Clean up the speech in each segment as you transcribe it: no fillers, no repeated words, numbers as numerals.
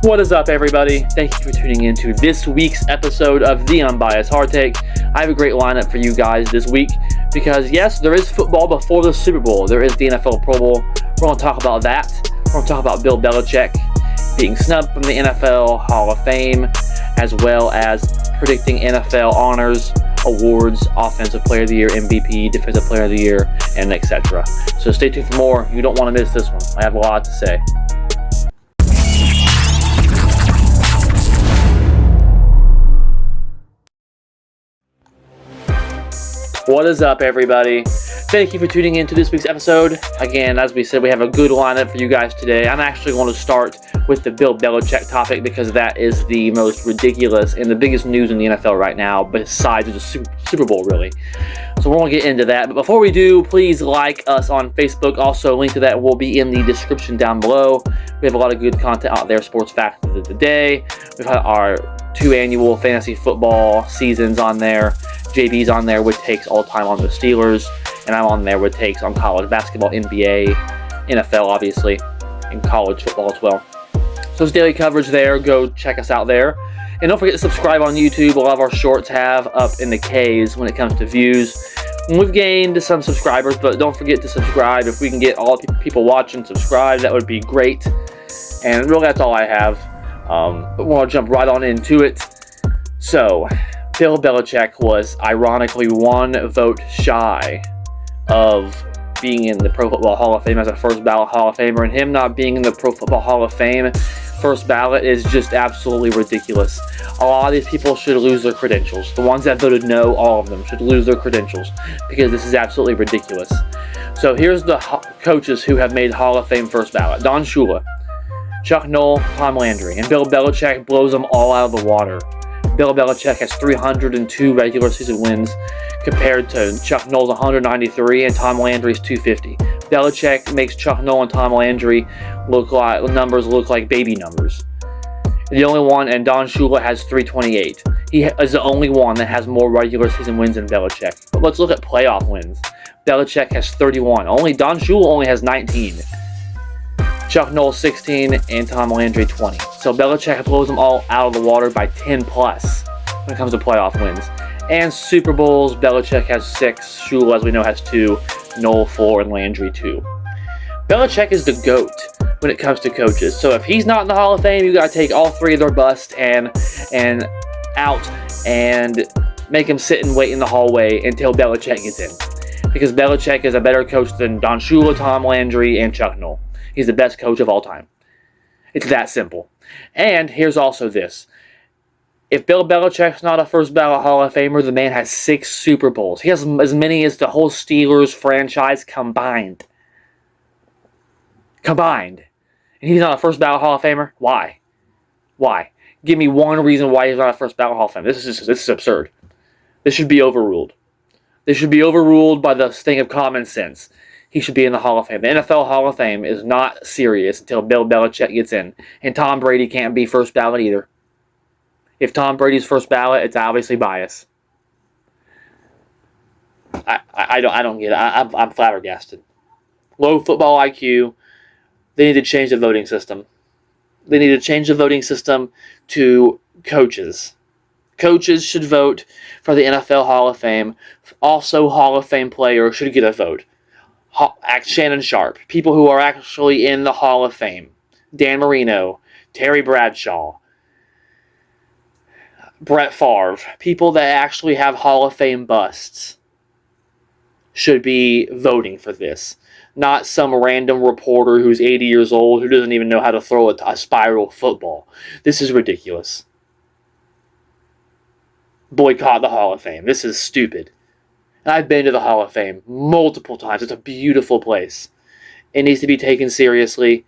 What is up, everybody? Thank you for tuning in to this week's episode of The Unbiased Hard Take. I have a great lineup for you guys this week because, yes, there is football before the Super Bowl. There is the NFL Pro Bowl. We're going to talk about that. We're going to talk about Bill Belichick being snubbed from the NFL Hall of Fame, as well as predicting NFL honors, awards, Offensive Player of the Year, MVP, Defensive Player of the Year, and etc. So stay tuned for more. You don't want to miss this one. I have a lot to say. What is up, everybody? Thank you for tuning in to this week's episode. Again, as we said, we have a good lineup for you guys today. I'm actually going to start with the Bill Belichick topic because that is the most ridiculous and the biggest news in the NFL right now, besides the Super Bowl, really. So we're going to get into that. But before we do, please like us on Facebook. Also, a link to that will be in the description down below. We have a lot of good content out there. Sports Facts of the Day. We've had our 2 annual fantasy football seasons on there. JB's on there with takes all time on the Steelers, and I'm on there with takes on college basketball, NBA, NFL, obviously, and college football as well. So it's daily coverage there. Go check us out there. And don't forget to subscribe on YouTube. A lot of our shorts have up in the Ks when it comes to views. And we've gained some subscribers, but don't forget to subscribe. If we can get all people watching subscribe, that would be great. And really, that's all I have. But we'll jump right on into it. So, Bill Belichick was ironically 1 vote shy of being in the Pro Football Hall of Fame as a first ballot Hall of Famer, and him not being in the Pro Football Hall of Fame first ballot is just absolutely ridiculous. A lot of these people should lose their credentials. The ones that voted no, all of them, should lose their credentials because this is absolutely ridiculous. So here's the coaches who have made Hall of Fame first ballot. Don Shula, Chuck Noll, Tom Landry, and Bill Belichick blows them all out of the water. Bill Belichick has 302 regular season wins compared to Chuck Noll's 193 and Tom Landry's 250. Belichick makes Chuck Noll and Tom Landry look like baby numbers. The only one, and Don Shula has 328. He is the only one that has more regular season wins than Belichick. But let's look at playoff wins. Belichick has 31. Don Shula only has 19. Chuck Noll 16 and Tom Landry 20. So Belichick blows them all out of the water by 10 plus when it comes to playoff wins. And Super Bowls, Belichick has 6, Shula, as we know, has 2, Noll 4, and Landry 2. Belichick is the GOAT when it comes to coaches. So if he's not in the Hall of Fame, you got to take all 3 of their bust and out and make them sit and wait in the hallway until Belichick gets in. Because Belichick is a better coach than Don Shula, Tom Landry, and Chuck Noll. He's the best coach of all time. It's that simple. And here's also this. If Bill Belichick's not a first ballot Hall of Famer, the man has 6 Super Bowls. He has as many as the whole Steelers franchise combined. And he's not a first ballot Hall of Famer? Why? Give me one reason why he's not a first ballot Hall of Famer. This is absurd. This should be overruled. This should be overruled by the thing of common sense. He should be in the Hall of Fame. The NFL Hall of Fame is not serious until Bill Belichick gets in. And Tom Brady can't be first ballot either. If Tom Brady's first ballot, it's obviously bias. I don't get it. I'm flabbergasted. Low football IQ. They need to change the voting system. They need to change the voting system to coaches. Coaches should vote for the NFL Hall of Fame. Also, Hall of Fame players should get a vote. Shannon Sharp, people who are actually in the Hall of Fame. Dan Marino, Terry Bradshaw, Brett Favre, people that actually have Hall of Fame busts should be voting for this. Not some random reporter who's 80 years old who doesn't even know how to throw a spiral football. This is ridiculous. Boycott the Hall of Fame. This is stupid. I've been to the Hall of Fame multiple times. It's a beautiful place. It needs to be taken seriously.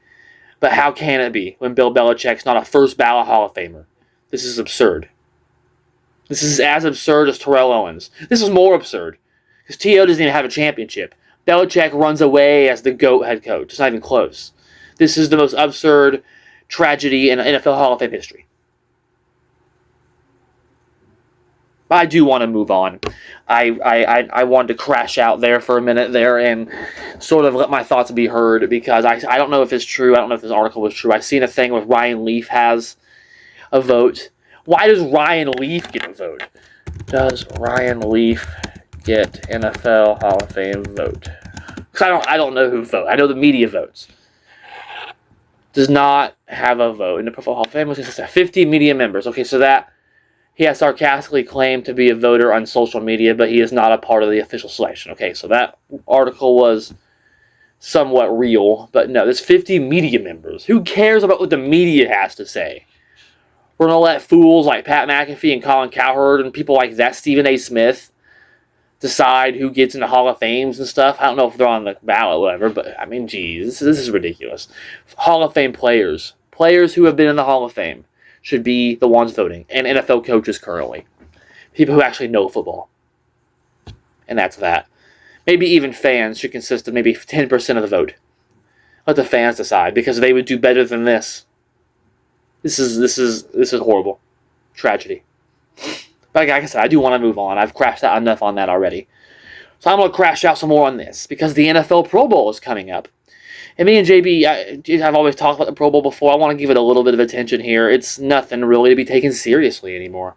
But how can it be when Bill Belichick's not a first ballot Hall of Famer? This is absurd. This is as absurd as Terrell Owens. This is more absurd. Because T.O. doesn't even have a championship. Belichick runs away as the GOAT head coach. It's not even close. This is the most absurd tragedy in NFL Hall of Fame history. But I do want to move on. I wanted to crash out there for a minute there and sort of let my thoughts be heard, because I don't know if it's true. I don't know if this article was true. I've seen a thing with Ryan Leaf has a vote. Why does Ryan Leaf get a vote? Does Ryan Leaf get NFL Hall of Fame vote? Because I don't know who votes. I know the media votes. Does not have a vote in the Pro Football Hall of Fame. It's 50 media members. Okay, so that he has sarcastically claimed to be a voter on social media, but he is not a part of the official selection. Okay, so that article was somewhat real, but no, there's 50 media members. Who cares about what the media has to say? We're going to let fools like Pat McAfee and Colin Cowherd and people like that, Stephen A. Smith, decide who gets into Hall of Fames and stuff. I don't know if they're on the ballot or whatever, but I mean, geez, this is ridiculous. Hall of Fame players who have been in the Hall of Fame should be the ones voting, and NFL coaches currently. People who actually know football. And that's that. Maybe even fans should consist of maybe 10% of the vote. Let the fans decide, because they would do better than this. This is horrible. Tragedy. But like I said, I do want to move on. I've crashed out enough on that already. So I'm going to crash out some more on this, because the NFL Pro Bowl is coming up. And me and JB, I've always talked about the Pro Bowl before. I want to give it a little bit of attention here. It's nothing really to be taken seriously anymore.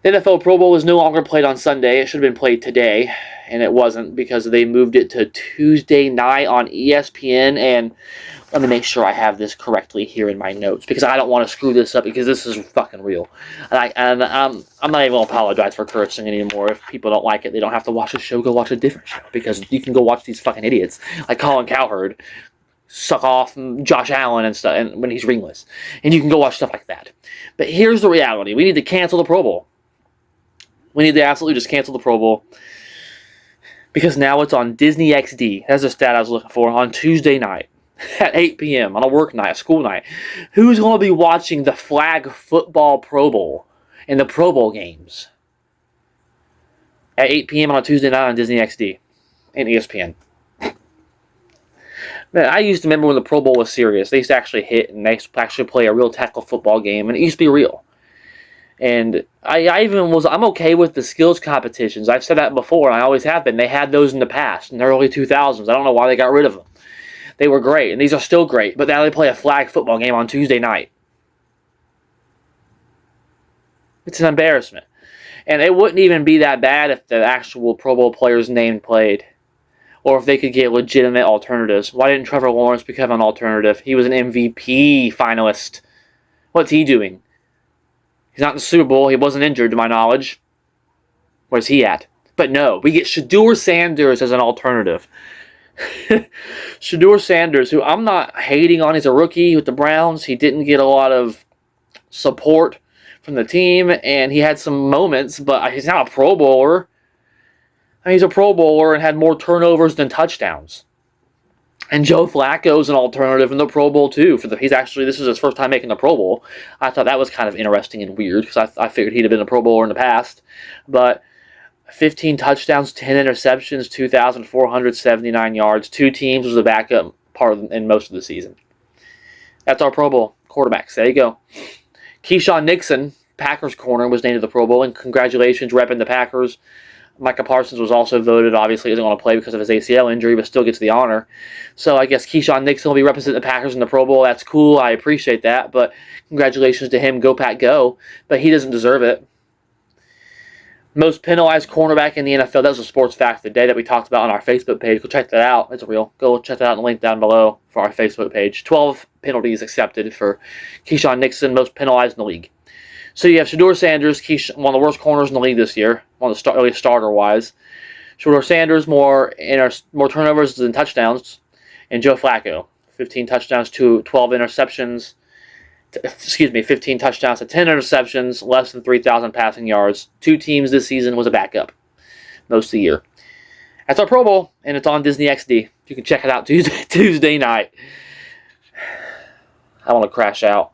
The NFL Pro Bowl is no longer played on Sunday. It should have been played today, and it wasn't, because they moved it to Tuesday night on ESPN. And let me make sure I have this correctly here in my notes, because I don't want to screw this up, because this is fucking real. And I'm not even going to apologize for cursing anymore. If people don't like it, they don't have to watch the show. Go watch a different show, because you can go watch these fucking idiots like Colin Cowherd suck off Josh Allen and stuff, and when he's ringless. And you can go watch stuff like that. But here's the reality. We need to cancel the Pro Bowl. We need to absolutely just cancel the Pro Bowl, because now it's on Disney XD. That's the stat I was looking for. On Tuesday night at 8 p.m. on a work night, a school night. Who's going to be watching the flag football Pro Bowl and the Pro Bowl games at 8 p.m. on a Tuesday night on Disney XD and ESPN? Man, I used to remember when the Pro Bowl was serious. They used to actually hit, and they used to actually play a real tackle football game, and it used to be real. And I'm okay with the skills competitions. I've said that before, and I always have been. They had those in the past, in the early 2000s. I don't know why they got rid of them. They were great, and these are still great, but now they play a flag football game on Tuesday night. It's an embarrassment. And it wouldn't even be that bad if the actual Pro Bowl players' name played, or if they could get legitimate alternatives. Why didn't Trevor Lawrence become an alternative? He was an MVP finalist. What's he doing? He's not in the Super Bowl. He wasn't injured, to my knowledge. Where's he at? But no, we get Shedeur Sanders as an alternative. Shedeur Sanders, who I'm not hating on. He's a rookie with the Browns. He didn't get a lot of support from the team, and he had some moments, but he's not a Pro Bowler. I mean, he's a Pro Bowler and had more turnovers than touchdowns. And Joe Flacco's an alternative in the Pro Bowl, too. This is his first time making the Pro Bowl. I thought that was kind of interesting and weird, because I figured he'd have been a Pro Bowler in the past. But 15 touchdowns, 10 interceptions, 2,479 yards. Two teams was a backup part in most of the season. That's our Pro Bowl quarterbacks. There you go. Keyshawn Nixon, Packers corner, was named to the Pro Bowl, and congratulations, repping the Packers. Micah Parsons was also voted. Obviously, isn't going to play because of his ACL injury, but still gets the honor. So I guess Keyshawn Nixon will be representing the Packers in the Pro Bowl. That's cool. I appreciate that. But congratulations to him. Go, Pack, go. But he doesn't deserve it. Most penalized cornerback in the NFL. That was a sports fact of the day that we talked about on our Facebook page. Go check that out. It's real. Go check that out in the link down below for our Facebook page. 12 penalties accepted for Keyshawn Nixon, most penalized in the league. So you have Shedeur Sanders, one of the worst corners in the league this year, one of the early starter-wise. Shedeur Sanders, more turnovers than touchdowns. And Joe Flacco, 15 touchdowns to 12 interceptions. 15 touchdowns to 10 interceptions, less than 3,000 passing yards. Two teams this season was a backup most of the year. That's our Pro Bowl, and it's on Disney XD. You can check it out Tuesday night. I want to crash out.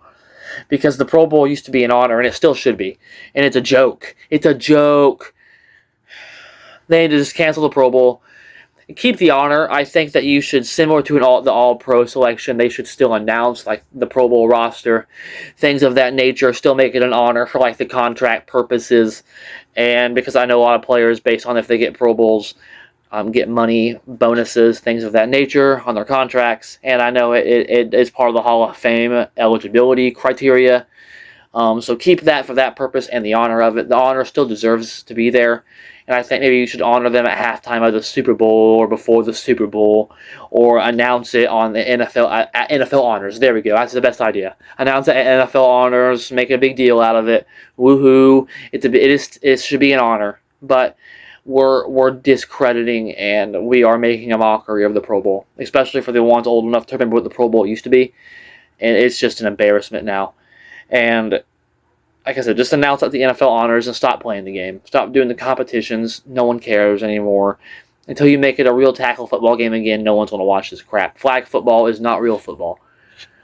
Because the Pro Bowl used to be an honor, and it still should be. And it's a joke. It's a joke. They need to just cancel the Pro Bowl. keep the honor. I think that you should, similar to the All-Pro selection, they should still announce like the Pro Bowl roster, things of that nature. Still make it an honor for like the contract purposes, and because I know a lot of players, based on if they get Pro Bowls, get money, bonuses, things of that nature on their contracts, and I know it is part of the Hall of Fame eligibility criteria. So keep that for that purpose and the honor of it. The honor still deserves to be there. And I think maybe you should honor them at halftime of the Super Bowl or before the Super Bowl, or announce it on the NFL at NFL Honors. There we go. That's the best idea. Announce it at NFL Honors. Make a big deal out of it. Woohoo! It should be an honor. But we're discrediting and we are making a mockery of the Pro Bowl, especially for the ones old enough to remember what the Pro Bowl used to be. And it's just an embarrassment now. And like I said, just announce at the NFL Honors and stop playing the game. Stop doing the competitions. No one cares anymore. Until you make it a real tackle football game again, no one's going to watch this crap. Flag football is not real football.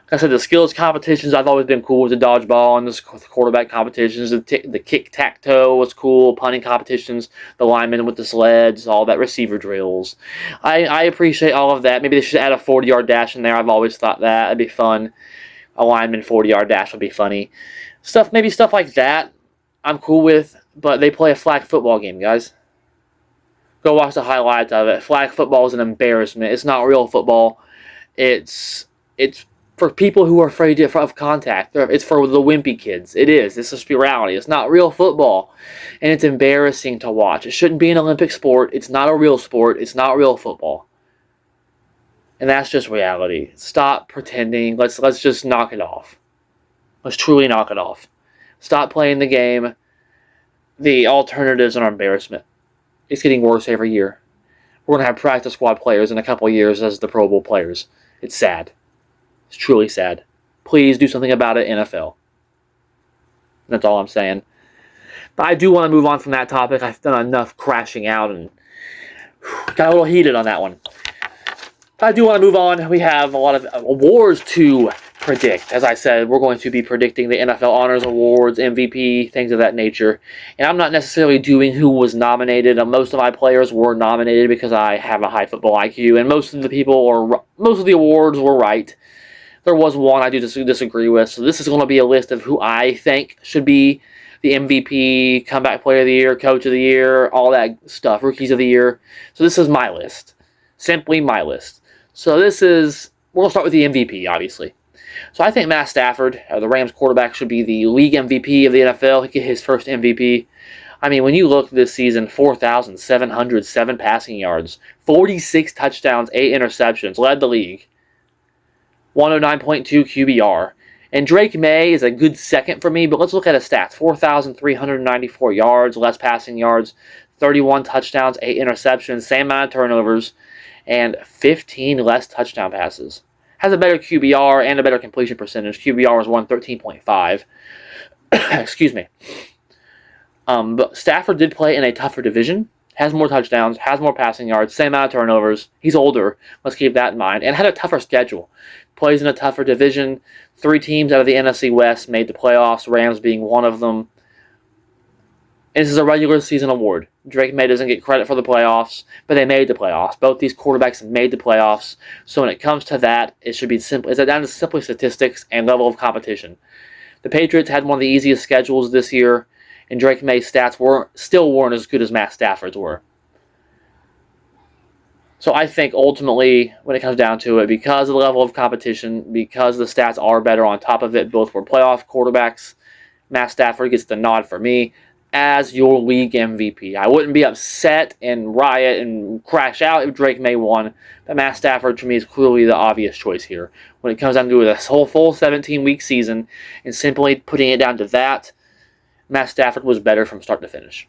Like I said, the skills competitions, I've always been cool with the dodgeball and the quarterback competitions. The kick-tack-toe was cool. Punting competitions, the linemen with the sleds, all that, receiver drills. I appreciate all of that. Maybe they should add a 40-yard dash in there. I've always thought that. It'd be fun. A lineman 40-yard dash would be funny. Maybe stuff like that I'm cool with, but they play a flag football game, guys. Go watch the highlights of it. Flag football is an embarrassment. It's not real football. It's for people who are afraid of contact. It's for the wimpy kids. It is. It's just reality. It's not real football, and it's embarrassing to watch. It shouldn't be an Olympic sport. It's not a real sport. It's not real football. And that's just reality. Stop pretending. Let's just knock it off. Let's truly knock it off. Stop playing the game. The alternatives are an embarrassment. It's getting worse every year. We're going to have practice squad players in a couple of years as the Pro Bowl players. It's sad. It's truly sad. Please do something about it, NFL. That's all I'm saying. But I do want to move on from that topic. I've done enough crashing out and got a little heated on that one. I do want to move on. We have a lot of awards to predict. As I said, we're going to be predicting the NFL Honors Awards, MVP, things of that nature. And I'm not necessarily doing who was nominated. Most of my players were nominated because I have a high football IQ, and most of the awards were right. There was one I do disagree with. So this is going to be a list of who I think should be the MVP, Comeback Player of the Year, Coach of the Year, all that stuff, Rookies of the Year. So this is my list. Simply my list. So we're going to start with the MVP, obviously. So I think Matt Stafford, the Rams quarterback, should be the league MVP of the NFL. He'll get his first MVP. I mean, when you look this season, 4,707 passing yards, 46 touchdowns, 8 interceptions, led the league. 109.2 QBR. And Drake May is a good second for me, but let's look at his stats. 4,394 yards, less passing yards, 31 touchdowns, 8 interceptions, same amount of turnovers, and 15 less touchdown passes. Has a better QBR and a better completion percentage. QBR was 113.5. Excuse me. But Stafford did play in a tougher division. Has more touchdowns, has more passing yards, same amount of turnovers. He's older. Let's keep that in mind. And had a tougher schedule. Plays in a tougher division. 3 teams out of the NFC West made the playoffs, Rams being one of them. And this is a regular season award. Drake May doesn't get credit for the playoffs, but they made the playoffs. Both these quarterbacks have made the playoffs. So when it comes to that, it should be simple. It's down to simply statistics and level of competition. The Patriots had one of the easiest schedules this year, and Drake May's stats still weren't as good as Matt Stafford's were. So I think ultimately, when it comes down to it, because of the level of competition, because the stats are better on top of it, both were playoff quarterbacks, Matt Stafford gets the nod for me as your league MVP. I wouldn't be upset and riot and crash out if Drake May won, but Matt Stafford to me is clearly the obvious choice here. When it comes down to this whole full 17-week season and simply putting it down to that, Matt Stafford was better from start to finish.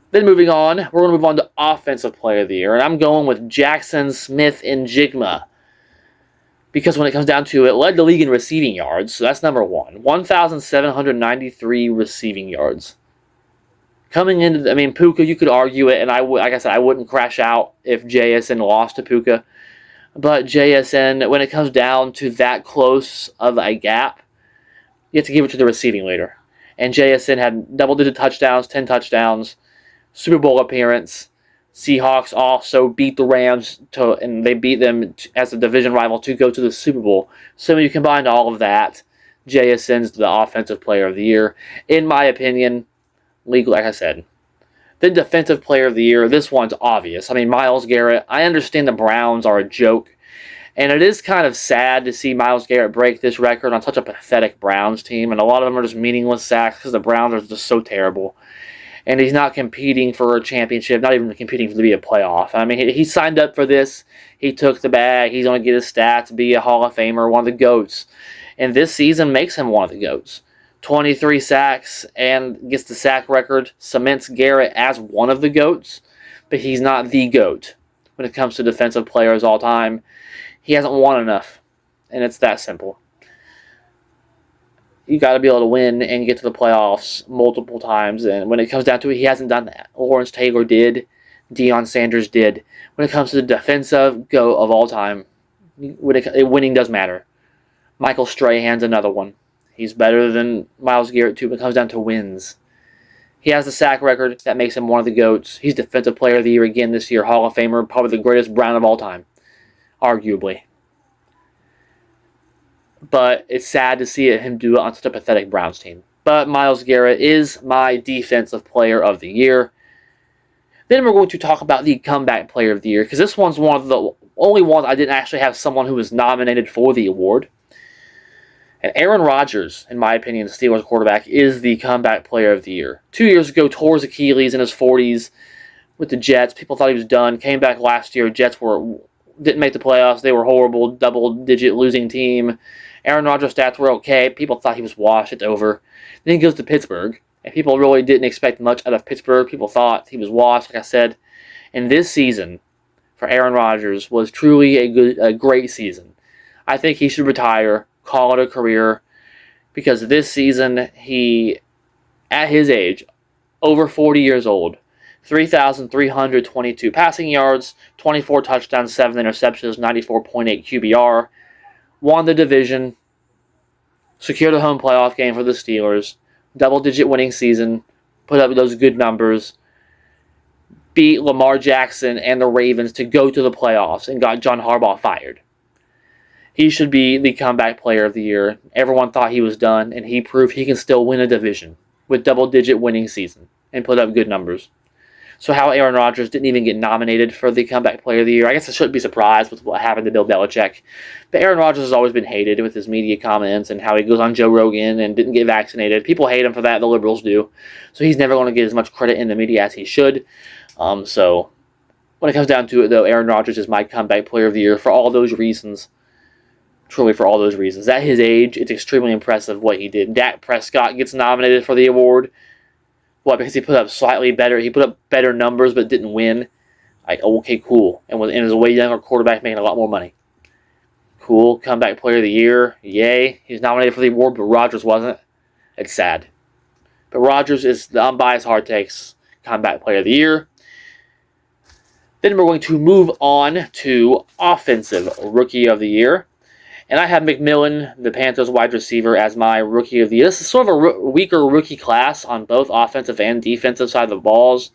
Then moving on, we're going to move on to Offensive Player of the Year, and I'm going with Jackson Smith-Njigba. Because when it comes down to it, led the league in receiving yards, so that's number one. 1,793 receiving yards. Coming into, Puka, you could argue it, and like I said, I wouldn't crash out if JSN lost to Puka. But JSN, when it comes down to that close of a gap, you have to give it to the receiving leader. And JSN had double-digit touchdowns, 10 touchdowns, Super Bowl appearance. Seahawks also beat the Rams and they beat them as a division rival to go to the Super Bowl. So when you combine all of that, JSN's the Offensive Player of the Year. In my opinion, legal, like I said. Then Defensive Player of the Year, this one's obvious. I mean, Myles Garrett, I understand the Browns are a joke, and it is kind of sad to see Myles Garrett break this record on such a pathetic Browns team, and a lot of them are just meaningless sacks because the Browns are just so terrible. And he's not competing for a championship, not even competing to be a playoff. I mean, he signed up for this. He took the bag. He's going to get his stats, be a Hall of Famer, one of the GOATs. And this season makes him one of the GOATs. 23 sacks and gets the sack record, cements Garrett as one of the GOATs, but he's not the GOAT when it comes to defensive players all time. He hasn't won enough, and it's that simple. You got to be able to win and get to the playoffs multiple times, and when it comes down to it, he hasn't done that. Lawrence Taylor did. Deion Sanders did. When it comes to the defensive GOAT of all time, winning does matter. Michael Strahan's another one. He's better than Myles Garrett, too, when it comes down to wins. He has the sack record. That makes him one of the GOATs. He's Defensive Player of the Year again this year. Hall of Famer, probably the greatest Brown of all time. Arguably. But it's sad to see him do it on such a pathetic Browns team. But Myles Garrett is my Defensive Player of the Year. Then we're going to talk about the Comeback Player of the Year, because this one's one of the only ones I didn't actually have someone who was nominated for the award. And Aaron Rodgers, in my opinion, the Steelers quarterback, is the Comeback Player of the Year. 2 years ago, tore his Achilles in his 40s with the Jets. People thought he was done. Came back last year. Jets didn't make the playoffs. They were horrible, double-digit losing team. Aaron Rodgers' stats were okay. People thought he was washed. It's over. Then he goes to Pittsburgh, and people really didn't expect much out of Pittsburgh. People thought he was washed, like I said. And this season for Aaron Rodgers was truly a great season. I think he should retire, call it a career, because this season he, at his age, over 40 years old, 3,322 passing yards, 24 touchdowns, 7 interceptions, 94.8 QBR, won the division, secured a home playoff game for the Steelers, double-digit winning season, put up those good numbers, beat Lamar Jackson and the Ravens to go to the playoffs, and got John Harbaugh fired. He should be the Comeback Player of the Year. Everyone thought he was done, and he proved he can still win a division with double-digit winning season and put up good numbers. So how Aaron Rodgers didn't even get nominated for the Comeback Player of the Year, I guess I shouldn't be surprised with what happened to Bill Belichick. But Aaron Rodgers has always been hated with his media comments and how he goes on Joe Rogan and didn't get vaccinated. People hate him for that, the liberals do. So he's never going to get as much credit in the media as he should. So when it comes down to it, though, Aaron Rodgers is my Comeback Player of the Year for all those reasons. Truly for all those reasons. At his age, it's extremely impressive what he did. Dak Prescott gets nominated for the award. What, because he put up slightly better, he put up better numbers but didn't win. Like, okay, cool. And is a way younger quarterback making a lot more money. Cool. Comeback Player of the Year. Yay. He's nominated for the award, but Rodgers wasn't. It's sad. But Rodgers is the unbiased hard takes Comeback Player of the Year. Then we're going to move on to Offensive Rookie of the Year. And I have McMillan, the Panthers wide receiver, as my Rookie of the Year. This is sort of a weaker rookie class on both offensive and defensive side of the balls.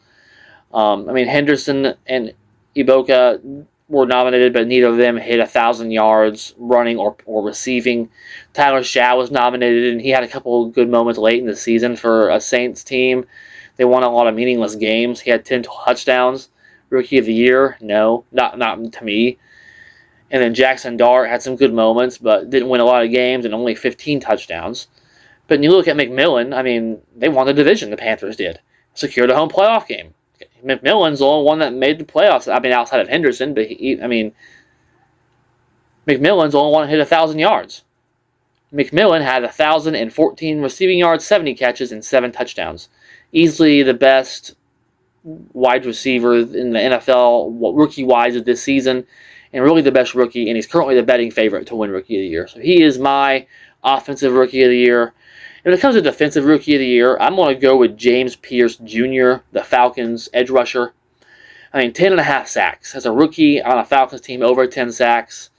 Henderson and Iboka were nominated, but neither of them hit 1,000 yards running or receiving. Tyler Shaw was nominated, and he had a couple of good moments late in the season for a Saints team. They won a lot of meaningless games. He had 10 touchdowns. Rookie of the Year? No, not to me. And then Jackson Dart had some good moments, but didn't win a lot of games and only 15 touchdowns. But when you look at McMillan, they won the division, the Panthers did. Secured a home playoff game. McMillan's the only one that made the playoffs. Outside of Henderson, but McMillan's the only one that hit 1,000 yards. McMillan had 1,014 receiving yards, 70 catches, and 7 touchdowns. Easily the best wide receiver in the NFL, rookie-wise, of this season. And really the best rookie, and he's currently the betting favorite to win Rookie of the Year. So he is my Offensive Rookie of the Year. And when it comes to Defensive Rookie of the Year, I'm going to go with James Pierce Jr., the Falcons edge rusher. 10.5 sacks. As a rookie on a Falcons team, over 10 sacks.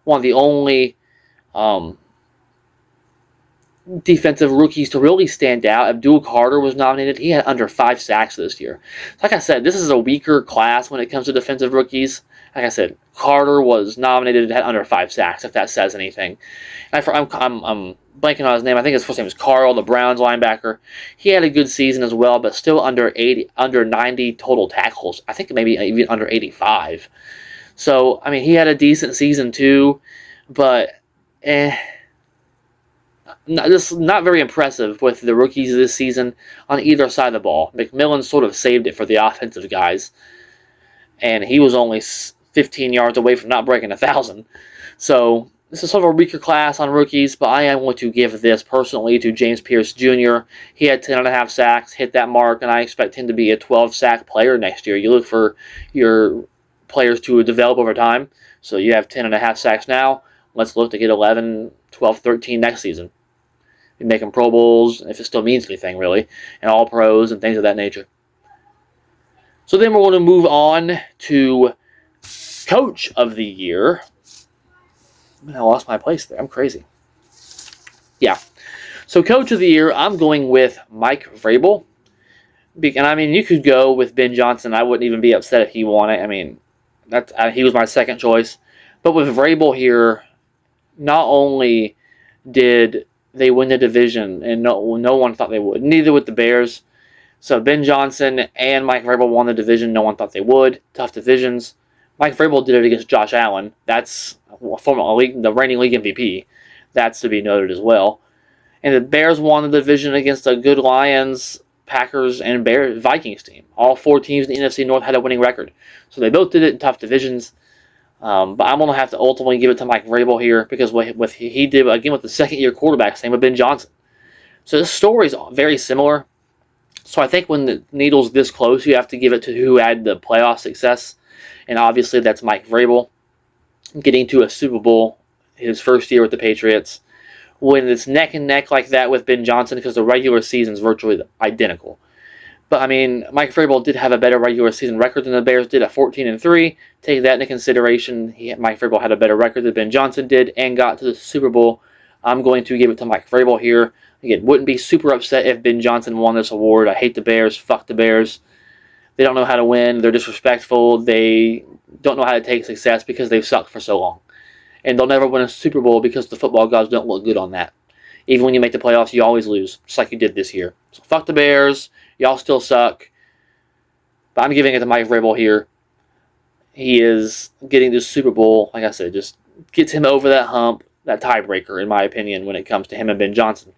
One of the only defensive rookies to really stand out. Abdul Carter was nominated. He had under 5 sacks this year. Like I said, this is a weaker class when it comes to defensive rookies. Like I said, Carter was nominated and had under 5 sacks, if that says anything. And I'm blanking on his name. I think his first name is Carl, the Browns linebacker. He had a good season as well, but still under 90 total tackles. I think maybe even under 85. So, I mean, he had a decent season too, but not very impressive with the rookies this season on either side of the ball. McMillan sort of saved it for the offensive guys, and he was only 15 yards away from not breaking 1,000. So this is sort of a weaker class on rookies, but I am going to give this personally to James Pierce Jr. He had 10.5 sacks, hit that mark, and I expect him to be a 12-sack player next year. You look for your players to develop over time. So you have 10.5 sacks now. Let's look to get 11, 12, 13 next season. You make them Pro Bowls, if it still means anything, really, and All Pros and things of that nature. So then we're going to move on to Coach of the Year. I lost my place there. I'm crazy. Yeah. So Coach of the Year, I'm going with Mike Vrabel. And I mean, you could go with Ben Johnson. I wouldn't even be upset if he won it. I mean, he was my second choice. But with Vrabel here, not only did they win the division, and no one thought they would. Neither would the Bears. So Ben Johnson and Mike Vrabel won the division. No one thought they would. Tough divisions. Mike Vrabel did it against Josh Allen. That's the reigning league MVP. That's to be noted as well. And the Bears won the division against a good Lions, Packers, and Vikings team. All 4 teams in the NFC North had a winning record. So they both did it in tough divisions. But I'm going to have to ultimately give it to Mike Vrabel here because what he did, again, with the second-year quarterback, same with Ben Johnson. So this story is very similar. So I think when the needle's this close, you have to give it to who had the playoff success. And obviously that's Mike Vrabel getting to a Super Bowl his first year with the Patriots. When it's neck and neck like that with Ben Johnson because the regular season's virtually identical. But, I mean, Mike Vrabel did have a better regular season record than the Bears did at 14-3. Take that into consideration. Mike Vrabel had a better record than Ben Johnson did and got to the Super Bowl. I'm going to give it to Mike Vrabel here. Again, wouldn't be super upset if Ben Johnson won this award. I hate the Bears. Fuck the Bears. They don't know how to win. They're disrespectful. They don't know how to take success because they've sucked for so long. And they'll never win a Super Bowl because the football gods don't look good on that. Even when you make the playoffs, you always lose, just like you did this year. So fuck the Bears. Y'all still suck. But I'm giving it to Mike Vrabel here. He is getting the Super Bowl, like I said, just gets him over that hump, that tiebreaker, in my opinion, when it comes to him and Ben Johnson.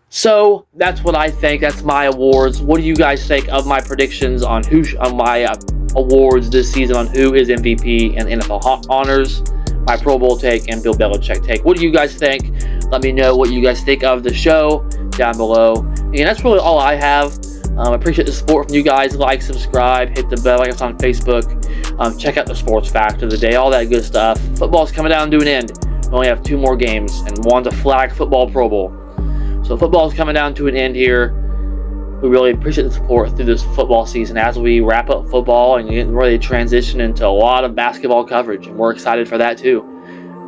So that's what I think. That's my awards. What do you guys think of my predictions on my awards this season on who is MVP and NFL honors? My Pro Bowl take and Bill Belichick take. What do you guys think? Let me know what you guys think of the show down below. And that's really all I have. I appreciate the support from you guys. Like, subscribe, hit the bell, like us on Facebook. Check out the sports fact of the day, all that good stuff. Football's coming down to an end. We only have 2 more games, and one's a flag football Pro Bowl. So football's coming down to an end here. We really appreciate the support through this football season as we wrap up football and get ready to transition into a lot of basketball coverage, and we're excited for that too.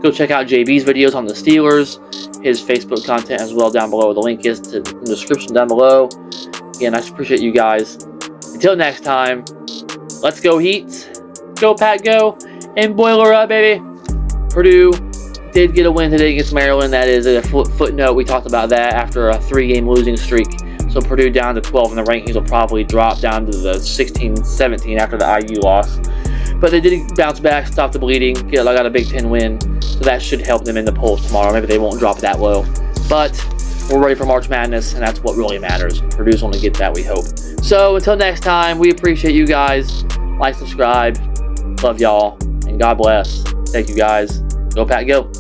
Go check out JB's videos on the Steelers, his Facebook content as well down below. The link is in the description down below. Again, I just appreciate you guys. Until next time, let's go Heat, go Pat, go, and boiler up, baby. Purdue did get a win today against Maryland. That is a footnote. We talked about that after a 3-game losing streak. So Purdue down to 12 in the rankings will probably drop down to the 16-17 after the IU loss. But they did bounce back, stop the bleeding, got a Big Ten win. So that should help them in the polls tomorrow. Maybe they won't drop that low. But we're ready for March Madness, and that's what really matters. Purdue's going to get that, we hope. So until next time, we appreciate you guys. Like, subscribe. Love y'all. And God bless. Thank you guys. Go Pat, go.